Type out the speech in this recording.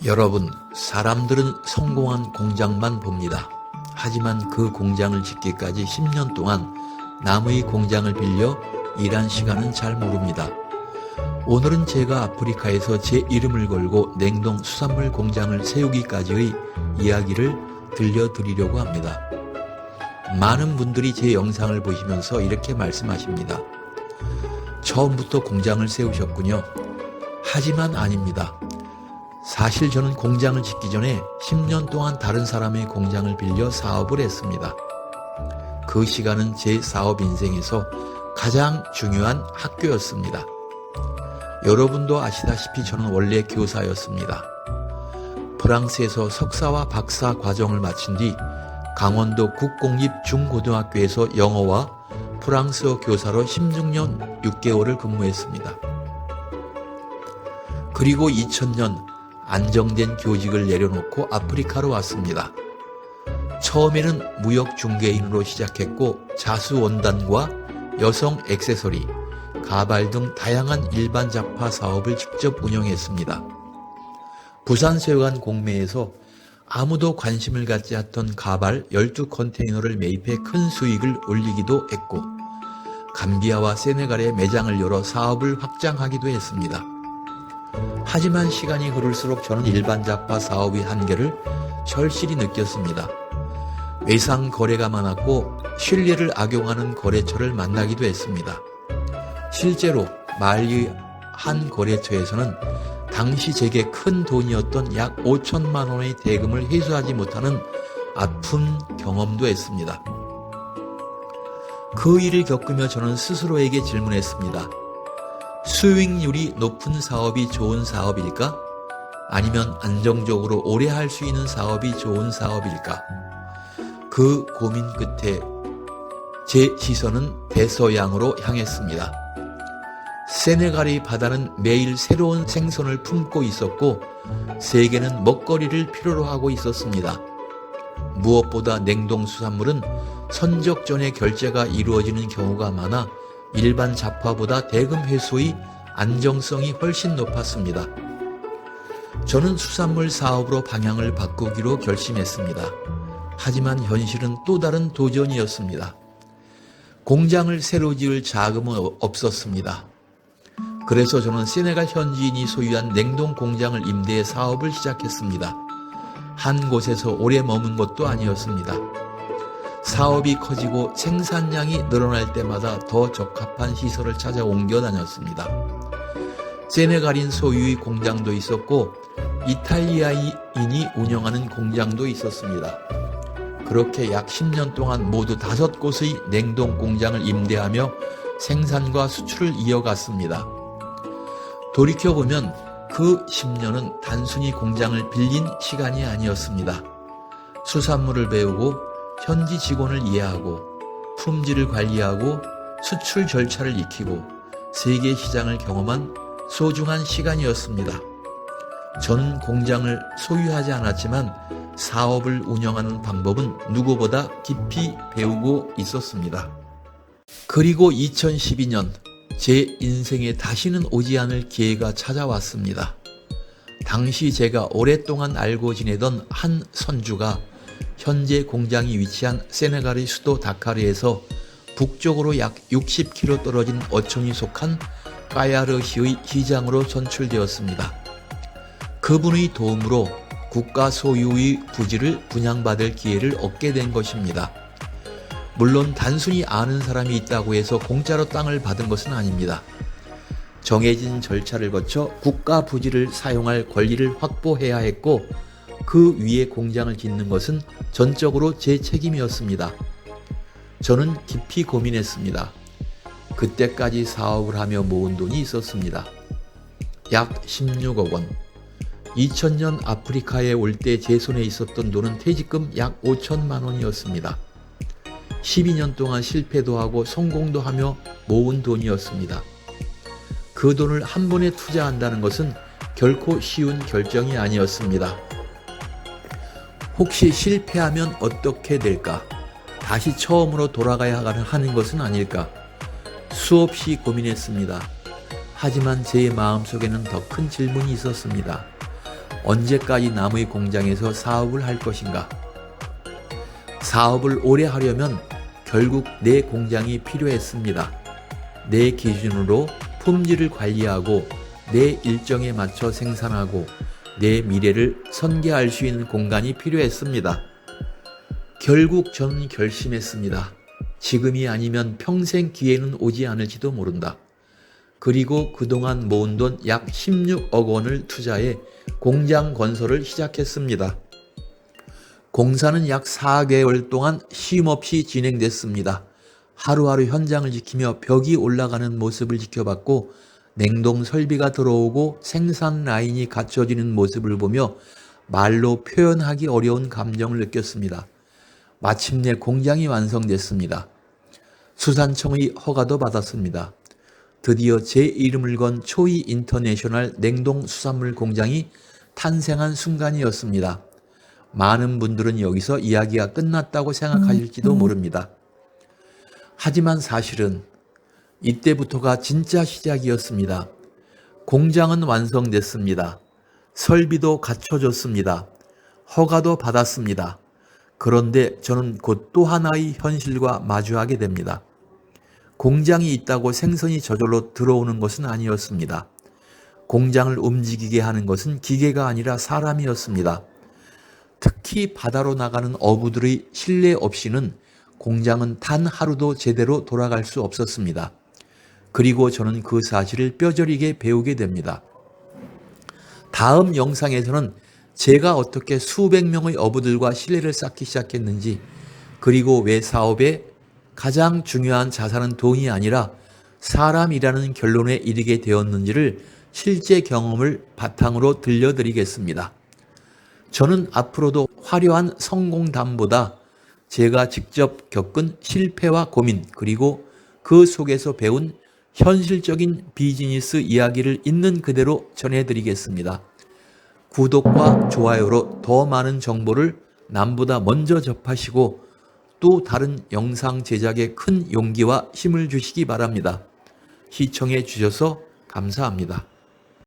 여러분, 사람들은 성공한 공장만 봅니다. 하지만 그 공장을 짓기까지 10년 동안 남의 공장을 빌려 일한 시간은 잘 모릅니다. 오늘은 제가 아프리카에서 제 이름을 걸고 냉동 수산물 공장을 세우기까지의 이야기를 들려드리려고 합니다. 많은 분들이 제 영상을 보시면서 이렇게 말씀하십니다. 처음부터 공장을 세우셨군요. 하지만 아닙니다. 사실 저는 공장을 짓기 전에 10년 동안 다른 사람의 공장을 빌려 사업을 했습니다. 그 시간은 제 사업 인생에서 가장 중요한 학교였습니다. 여러분도 아시다시피 저는 원래 교사였습니다. 프랑스에서 석사와 박사 과정을 마친 뒤 강원도 국공립중고등학교에서 영어와 프랑스어 교사로 16년 6개월을 근무했습니다. 그리고 2000년 안정된 교직을 내려놓고 아프리카로 왔습니다. 처음에는 무역 중개인으로 시작했고 자수원단과 여성 액세서리, 가발 등 다양한 일반 잡화 사업을 직접 운영했습니다. 부산체육관 공매에서 아무도 관심을 갖지 않던 가발 12컨테이너를 매입해 큰 수익을 올리기도 했고 감비아와 세네갈에 매장을 열어 사업을 확장하기도 했습니다. 하지만 시간이 흐를수록 저는 일반 잡화 사업의 한계를 절실히 느꼈습니다. 외상 거래가 많았고 신뢰를 악용하는 거래처를 만나기도 했습니다. 실제로 말리의 한 거래처에서는 당시 제게 큰 돈이었던 약 5천만 원의 대금을 회수하지 못하는 아픈 경험도 했습니다. 그 일을 겪으며 저는 스스로에게 질문했습니다. 수익률이 높은 사업이 좋은 사업일까? 아니면 안정적으로 오래 할 수 있는 사업이 좋은 사업일까? 그 고민 끝에 제 시선은 대서양으로 향했습니다. 세네갈의 바다는 매일 새로운 생선을 품고 있었고 세계는 먹거리를 필요로 하고 있었습니다. 무엇보다 냉동 수산물은 선적 전에 결제가 이루어지는 경우가 많아 일반 잡화보다 대금 회수의 안정성이 훨씬 높았습니다. 저는 수산물 사업으로 방향을 바꾸기로 결심했습니다. 하지만 현실은 또 다른 도전이었습니다. 공장을 새로 지을 자금은 없었습니다. 그래서 저는 세네갈 현지인이 소유한 냉동 공장을 임대해 사업을 시작했습니다. 한 곳에서 오래 머문 것도 아니었습니다. 사업이 커지고 생산량이 늘어날 때마다 더 적합한 시설을 찾아 옮겨 다녔습니다. 세네갈인 소유의 공장도 있었고 이탈리아인이 운영하는 공장도 있었습니다. 그렇게 약 10년 동안 모두 5곳의 냉동 공장을 임대하며 생산과 수출을 이어갔습니다. 돌이켜보면 그 10년은 단순히 공장을 빌린 시간이 아니었습니다. 수산물을 배우고 현지 직원을 이해하고 품질을 관리하고 수출 절차를 익히고 세계 시장을 경험한 소중한 시간이었습니다. 저는 공장을 소유하지 않았지만 사업을 운영하는 방법은 누구보다 깊이 배우고 있었습니다. 그리고 2012년 제 인생에 다시는 오지 않을 기회가 찾아왔습니다. 당시 제가 오랫동안 알고 지내던 한 선주가 현재 공장이 위치한 세네갈의 수도 다카르에서 북쪽으로 약 60km 떨어진 어촌이 속한 까야르시의 시장으로 선출되었습니다. 그분의 도움으로 국가 소유의 부지를 분양받을 기회를 얻게 된 것입니다. 물론 단순히 아는 사람이 있다고 해서 공짜로 땅을 받은 것은 아닙니다. 정해진 절차를 거쳐 국가 부지를 사용할 권리를 확보해야 했고 그 위에 공장을 짓는 것은 전적으로 제 책임이었습니다. 저는 깊이 고민했습니다. 그때까지 사업을 하며 모은 돈이 있었습니다. 약 16억 원. 2000년 아프리카에 올 때 제 손에 있었던 돈은 퇴직금 약 5천만 원이었습니다. 12년 동안 실패도 하고 성공도 하며 모은 돈이었습니다. 그 돈을 한 번에 투자한다는 것은 결코 쉬운 결정이 아니었습니다. 혹시 실패하면 어떻게 될까? 다시 처음으로 돌아가야 하는 것은 아닐까? 수없이 고민했습니다. 하지만 제 마음속에는 더 큰 질문이 있었습니다. 언제까지 남의 공장에서 사업을 할 것인가? 사업을 오래 하려면 결국 내 공장이 필요했습니다. 내 기준으로 품질을 관리하고 내 일정에 맞춰 생산하고 내 미래를 설계할 수 있는 공간이 필요했습니다. 결국 저는 결심했습니다. 지금이 아니면 평생 기회는 오지 않을지도 모른다. 그리고 그동안 모은 돈 약 16억 원을 투자해 공장 건설을 시작했습니다. 공사는 약 4개월 동안 쉼없이 진행됐습니다. 하루하루 현장을 지키며 벽이 올라가는 모습을 지켜봤고 냉동 설비가 들어오고 생산 라인이 갖춰지는 모습을 보며 말로 표현하기 어려운 감정을 느꼈습니다. 마침내 공장이 완성됐습니다. 수산청의 허가도 받았습니다. 드디어 제 이름을 건 초이 인터내셔널 냉동 수산물 공장이 탄생한 순간이었습니다. 많은 분들은 여기서 이야기가 끝났다고 생각하실지도 모릅니다. 하지만 사실은 이때부터가 진짜 시작이었습니다. 공장은 완성됐습니다. 설비도 갖춰졌습니다. 허가도 받았습니다. 그런데 저는 곧 또 하나의 현실과 마주하게 됩니다. 공장이 있다고 생선이 저절로 들어오는 것은 아니었습니다. 공장을 움직이게 하는 것은 기계가 아니라 사람이었습니다. 특히 바다로 나가는 어부들의 신뢰 없이는 공장은 단 하루도 제대로 돌아갈 수 없었습니다. 그리고 저는 그 사실을 뼈저리게 배우게 됩니다. 다음 영상에서는 제가 어떻게 수백 명의 어부들과 신뢰를 쌓기 시작했는지, 그리고 왜 사업의 가장 중요한 자산은 돈이 아니라 사람이라는 결론에 이르게 되었는지를 실제 경험을 바탕으로 들려드리겠습니다. 저는 앞으로도 화려한 성공담보다 제가 직접 겪은 실패와 고민, 그리고 그 속에서 배운 현실적인 비즈니스 이야기를 있는 그대로 전해드리겠습니다. 구독과 좋아요로 더 많은 정보를 남보다 먼저 접하시고 또 다른 영상 제작에 큰 용기와 힘을 주시기 바랍니다. 시청해 주셔서 감사합니다.